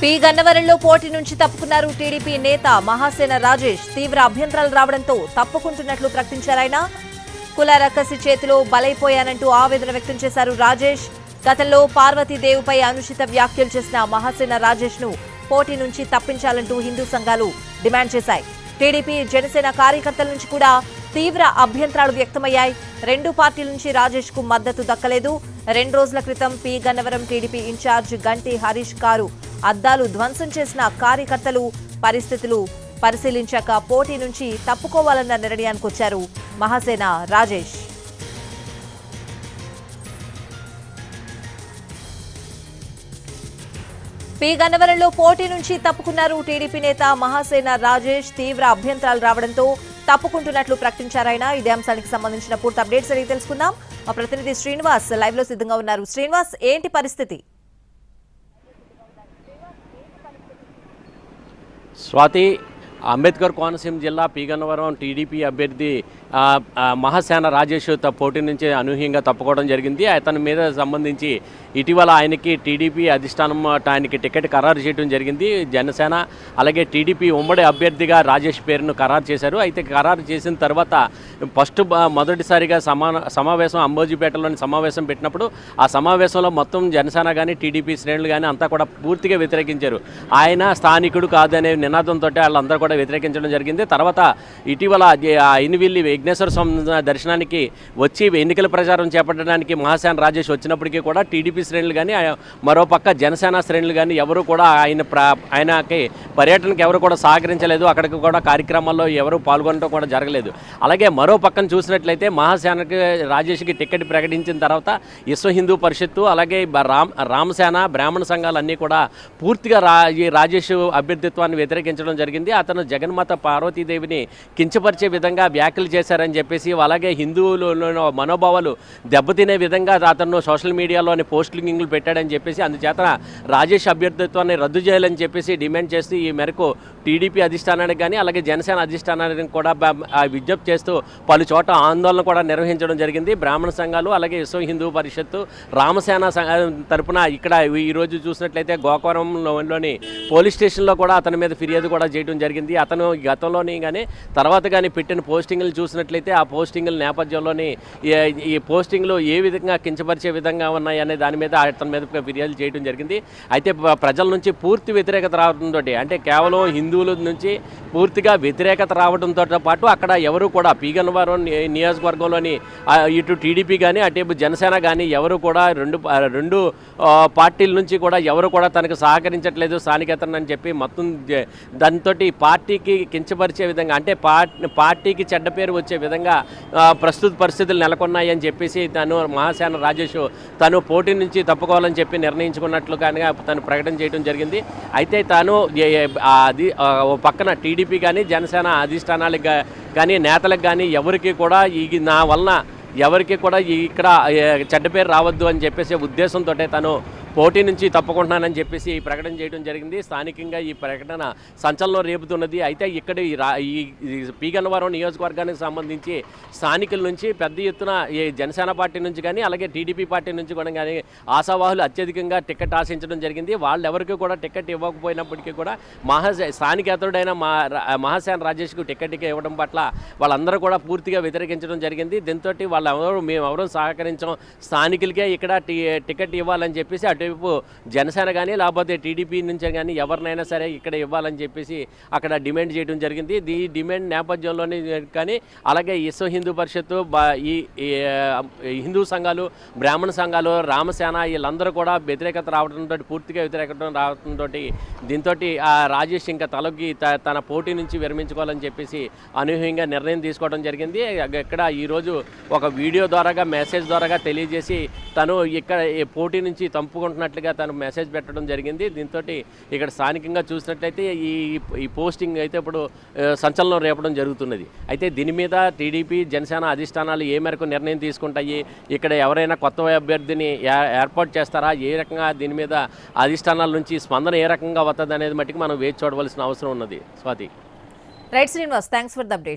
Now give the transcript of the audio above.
P గన్నవరంలో పోటీ నుంచి తప్పుకున్నారు టీడీపీ నేత మహాసేన రాజేష్. తీవ్ర అభ్యంతరాలు రావడంతో తప్పుకుంటున్నట్లు ప్రకటించారాయన. కుల రక్కసి చేతిలో బలైపోయానంటూ ఆవేదన వ్యక్తం చేశారు రాజేష్. గతంలో పార్వతీదేవిపై అనుచిత వ్యాఖ్యలు చేసిన మహాసేన రాజేష్ ను పోటీ నుంచి తప్పించాలంటూ హిందూ సంఘాలు డిమాండ్ చేశాయి. టీడీపీ జనసేన కార్యకర్తల నుంచి కూడా తీవ్ర అభ్యంతరాలు వ్యక్తమయ్యాయి. రెండు పార్టీల నుంచి రాజేష్ కు మద్దతు దక్కలేదు. 2 రోజుల క్రితం పి గన్నవరం టీడీపీ ఇన్ఛార్జ్ గంటి హరీష్ కారు అద్దాలు ధ్వంసం చేసిన కార్యకర్తలు పరిస్థితులు పరిశీలించాక పోటీ నుంచి తప్పుకోవాలన్న నిర్ణయానికి వచ్చారు మహాసేన రాజేష్. పి గన్నవరంలో పోటీ నుంచి తప్పుకున్నారు టీడీపీ నేత మహాసేన రాజేష్. తీవ్ర అభ్యంతరాలు రావడంతో తప్పుకుంటున్నట్లు ప్రకటించారాయన. ఇదే అంశానికి సంబంధించిన పూర్తి అప్డేట్స్ అడిగి తెలుసుకుందాం. మా ప్రతినిధి శ్రీనివాస్ లైవ్ లో సిద్ధంగా ఉన్నారు. శ్రీనివాస్, ఏంటి పరిస్థితి? స్వాతి, అంబేద్కర్ కోనసీమ జిల్లా పి గన్నవరం టీడీపీ అభ్యర్థి మహాసేన రాజేష్ పోటీ నుంచి అనూహ్యంగా తప్పుకోవడం జరిగింది. అతని మీద సంబంధించి ఇటీవల ఆయనకి టీడీపీ అధిష్టానం ఆయనకి టికెట్ ఖరారు చేయడం జరిగింది. జనసేన అలాగే టీడీపీ ఉమ్మడి అభ్యర్థిగా రాజేష్ పేరును ఖరారు చేశారు. అయితే ఖరారు చేసిన తర్వాత మొదటిసారిగా సమావేశం అంబోజీపేటలోని సమావేశం పెట్టినప్పుడు ఆ సమావేశంలో మొత్తం జనసేన కానీ టీడీపీ శ్రేణులు కానీ అంతా కూడా పూర్తిగా వ్యతిరేకించారు. ఆయన స్థానికుడు కాదనే నినాదంతో వాళ్ళందరూ కూడా వ్యతిరేకించడం జరిగింది. తర్వాత ఇటీవల అయినవిల్లి విఘ్నేశ్వర స్వామి దర్శనానికి వచ్చి ఎన్నికల ప్రచారం చేపట్టడానికి మహాసేన రాజేష్ వచ్చినప్పటికీ కూడా టీడీపీ శ్రేణులు కానీ మరోపక్క జనసేన శ్రేణులు కానీ ఎవరు కూడా ఆయనకి పర్యటనకు ఎవరు కూడా సహకరించలేదు. అక్కడికి కూడా కార్యక్రమాల్లో ఎవరు పాల్గొనడం కూడా జరగలేదు. అలాగే మరో పక్కన చూసినట్లయితే మహాసేనకి రాజేష్కి టికెట్ ప్రకటించిన తర్వాత విశ్వ హిందూ పరిషత్తు అలాగే రామసేన బ్రాహ్మణ సంఘాలన్నీ కూడా పూర్తిగా ఈ రాజేష్ అభ్యర్థిత్వాన్ని వ్యతిరేకించడం జరిగింది. అతను జగన్మాత పార్వతీదేవిని కించపరిచే విధంగా వ్యాఖ్యలు చేశారని చెప్పేసి, అలాగే హిందువుల మనోభావాలు దెబ్బతినే విధంగా అతను సోషల్ మీడియాలోని పోస్టింగ్లు పెట్టాడని చెప్పేసి, అందుచేత రాజేష్ అభ్యర్థిత్వాన్ని రద్దు చేయాలని చెప్పేసి డిమాండ్ చేస్తూ ఈ మేరకు టీడీపీ అధిష్టానానికి కానీ అలాగే జనసేన అధిష్టానానికి కూడా విజ్ఞప్తి చేస్తూ పలు చోట ఆందోళన కూడా నిర్వహించడం జరిగింది. బ్రాహ్మణ సంఘాలు అలాగే విశ్వ హిందూ పరిషత్తు రామసేన తరపున ఇక్కడ ఈరోజు చూసినట్లయితే గోకవరంలోని పోలీస్ స్టేషన్లో కూడా అతని మీద ఫిర్యాదు కూడా చేయడం జరిగింది. అతను గతంలోని కానీ తర్వాత కానీ పెట్టిన పోస్టింగ్లు చూసినట్లయితే ఆ పోస్టింగ్ల నేపథ్యంలోని ఈ పోస్టింగ్లు ఏ విధంగా కించపరిచే విధంగా ఉన్నాయనే దాని మీద అతని మీద ఫిర్యాదు చేయడం జరిగింది. అయితే ప్రజల నుంచి పూర్తి వ్యతిరేకత రావడంతో, అంటే కేవలం హిందువుల నుంచి పూర్తిగా వ్యతిరేకత రావడంతో పాటు అక్కడ ఎవరు కూడా పి గన్నవరం నియోజకవర్గంలోని ఇటు టీడీపీ కానీ అటు జనసేన కానీ ఎవరు కూడా రెండు పార్టీల నుంచి కూడా ఎవరు కూడా తనకు సహకరించట్లేదు స్థానికేతరని అని చెప్పి మొత్తం దాంతో పార్టీకి కించపరిచే విధంగా, అంటే పార్టీకి చెడ్డ పేరు వచ్చే విధంగా ప్రస్తుత పరిస్థితులు నెలకొన్నాయని చెప్పేసి మహాసేన రాజేష్ తను పోటీ నుంచి తప్పుకోవాలని చెప్పి నిర్ణయించుకున్నట్లు కానీ తను ప్రకటన చేయడం జరిగింది. అయితే తాను పక్కన టీడీపీ కానీ జనసేన అధిష్టానాలకు కానీ నేతలకు కానీ ఎవరికి కూడా నా వలన ఎవరికి కూడా ఇక్కడ చెడ్డ పేరు రావద్దు అని చెప్పేసి ఉద్దేశంతో తను పోటీ నుంచి తప్పుకుంటున్నానని చెప్పేసి ఈ ప్రకటన చేయడం జరిగింది. స్థానికంగా ఈ ప్రకటన సంచలనం రేపుతున్నది. అయితే ఇక్కడ ఈ పి గన్నవరం నియోజకవర్గానికి సంబంధించి స్థానికుల నుంచి పెద్ద ఎత్తున ఈ జనసేన పార్టీ నుంచి కానీ అలాగే టీడీపీ పార్టీ నుంచి కూడా కానీ ఆశావాహులు అత్యధికంగా టికెట్ ఆశించడం జరిగింది. వాళ్ళు ఎవరికి కూడా టికెట్ ఇవ్వకపోయినప్పటికీ కూడా స్థానికేతరుడైన మహాసేన రాజేష్కు టికెట్ ఇవ్వడం పట్ల వాళ్ళందరూ కూడా పూర్తిగా వ్యతిరేకించడం జరిగింది. దీంతో మేమెవరూ సహకరించాం, స్థానికులకే ఇక్కడ టికెట్ ఇవ్వాలని చెప్పేసి అటువైపు జనసేన కానీ లేకపోతే టీడీపీ నుంచి కానీ ఎవరినైనా సరే ఇక్కడ ఇవ్వాలని చెప్పేసి అక్కడ డిమాండ్ చేయడం జరిగింది. ఈ డిమాండ్ నేపథ్యంలోనే కానీ అలాగే విశ్వ హిందూ పరిషత్తు ఈ హిందూ సంఘాలు బ్రాహ్మణ సంఘాలు రామసేన వీళ్ళందరూ కూడా వ్యతిరేకత రావడంతో పూర్తిగా వ్యతిరేకత రావడంతో దీంతో రాజేష్ ఇంకా తలొగ్గి తన పోటీ నుంచి విరమించుకోవాలని చెప్పేసి అనూహ్యంగా నిర్ణయం తీసుకోవడం జరిగింది. ఇక్కడ ఈరోజు ఒక వీడియో ద్వారాగా మెసేజ్ ద్వారాగా తెలియజేసి తను ఇక్కడ పోటీ నుంచి తప్పుకుంటున్నట్లుగా తను మెసేజ్ పెట్టడం జరిగింది. దీంతో ఇక్కడ స్థానికంగా చూసినట్లయితే ఈ పోస్టింగ్ అయితే ఇప్పుడు సంచలనం రేపడం జరుగుతున్నది. అయితే దీని మీద టీడీపీ జనసేన అధిష్టానాలు ఏ మేరకు నిర్ణయం తీసుకుంటాయి, ఇక్కడ ఎవరైనా కొత్త అభ్యర్థిని ఏర్పాటు చేస్తారా, ఏ రకంగా దీని మీద అధిష్టానాల నుంచి స్పందన ఏ రకంగా వస్తుంది అనేది మట్టుకు మనం వేచి చూడవలసిన అవసరం ఉన్నది. Swathi. Right Srinivas, thanks for the update.